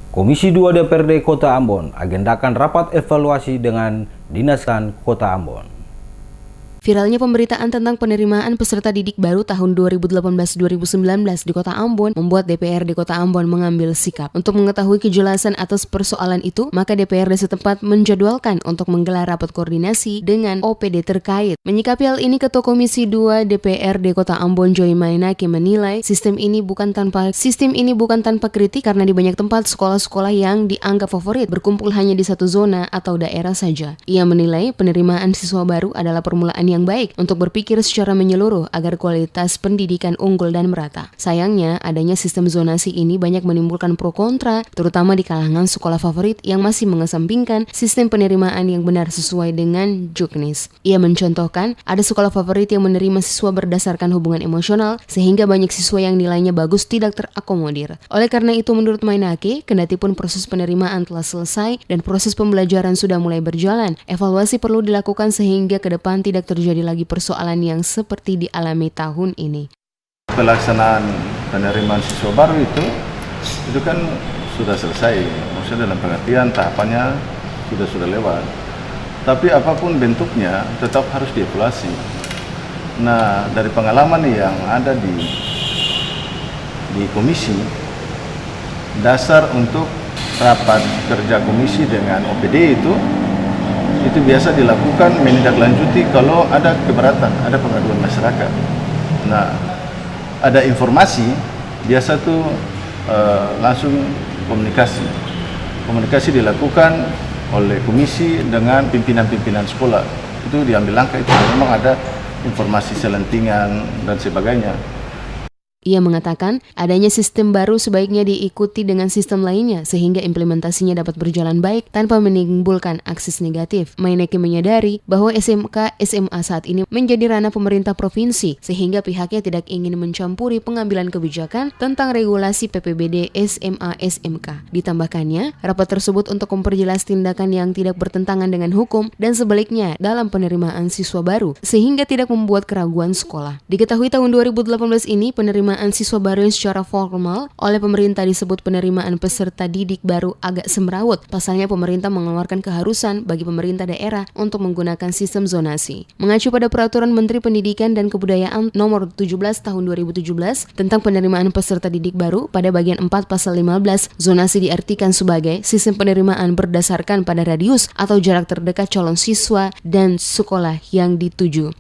Komisi 2 DPRD Kota Ambon agendakan rapat evaluasi dengan Dinas Kota Ambon. Viralnya pemberitaan tentang penerimaan peserta didik baru tahun 2018-2019 di Kota Ambon membuat DPRD Kota Ambon mengambil sikap. Untuk mengetahui kejelasan atas persoalan itu, maka DPRD setempat menjadwalkan untuk menggelar rapat koordinasi dengan OPD terkait. Menyikapi hal ini, Ketua Komisi 2 DPRD Kota Ambon Joy Mainaki menilai sistem ini bukan tanpa kritik karena di banyak tempat sekolah-sekolah yang dianggap favorit berkumpul hanya di satu zona atau daerah saja. Ia menilai penerimaan siswa baru adalah permulaan yang baik untuk berpikir secara menyeluruh agar kualitas pendidikan unggul dan merata. Sayangnya, adanya sistem zonasi ini banyak menimbulkan pro kontra, terutama di kalangan sekolah favorit yang masih mengesampingkan sistem penerimaan yang benar sesuai dengan Juknis. Ia mencontohkan, ada sekolah favorit yang menerima siswa berdasarkan hubungan emosional, sehingga banyak siswa yang nilainya bagus tidak terakomodir. Oleh karena itu, menurut Mainaki, kendati pun proses penerimaan telah selesai dan proses pembelajaran sudah mulai berjalan, evaluasi perlu dilakukan sehingga ke depan tidak terjadi lagi persoalan yang seperti dialami tahun ini. Pelaksanaan penerimaan siswa baru itu kan sudah selesai, maksudnya dalam pengertian tahapannya sudah lewat. Tapi apapun bentuknya tetap harus dievaluasi. Nah, dari pengalaman yang ada di komisi, dasar untuk rapat kerja komisi dengan OPD itu biasa dilakukan menindaklanjuti kalau ada keberatan, ada pengaduan masyarakat. Nah, ada informasi, biasa tuh langsung komunikasi dilakukan oleh komisi dengan pimpinan-pimpinan sekolah. Itu diambil langkah itu, memang ada informasi selentingan dan sebagainya. Ia mengatakan, adanya sistem baru sebaiknya diikuti dengan sistem lainnya sehingga implementasinya dapat berjalan baik tanpa menimbulkan akses negatif. Mainaki menyadari bahwa SMK SMA saat ini menjadi ranah pemerintah provinsi sehingga pihaknya tidak ingin mencampuri pengambilan kebijakan tentang regulasi PPBD SMA SMK. Ditambahkannya, rapat tersebut untuk memperjelas tindakan yang tidak bertentangan dengan hukum dan sebaliknya dalam penerimaan siswa baru sehingga tidak membuat keraguan sekolah. Diketahui tahun 2018 ini penerimaan siswa baru yang secara formal oleh pemerintah disebut penerimaan peserta didik baru agak semrawut. Pasalnya pemerintah mengeluarkan keharusan bagi pemerintah daerah untuk menggunakan sistem zonasi. Mengacu pada Peraturan Menteri Pendidikan dan Kebudayaan Nomor 17 Tahun 2017 tentang penerimaan peserta didik baru, pada bagian 4 Pasal 15, zonasi diartikan sebagai sistem penerimaan berdasarkan pada radius atau jarak terdekat calon siswa dan sekolah yang dituju.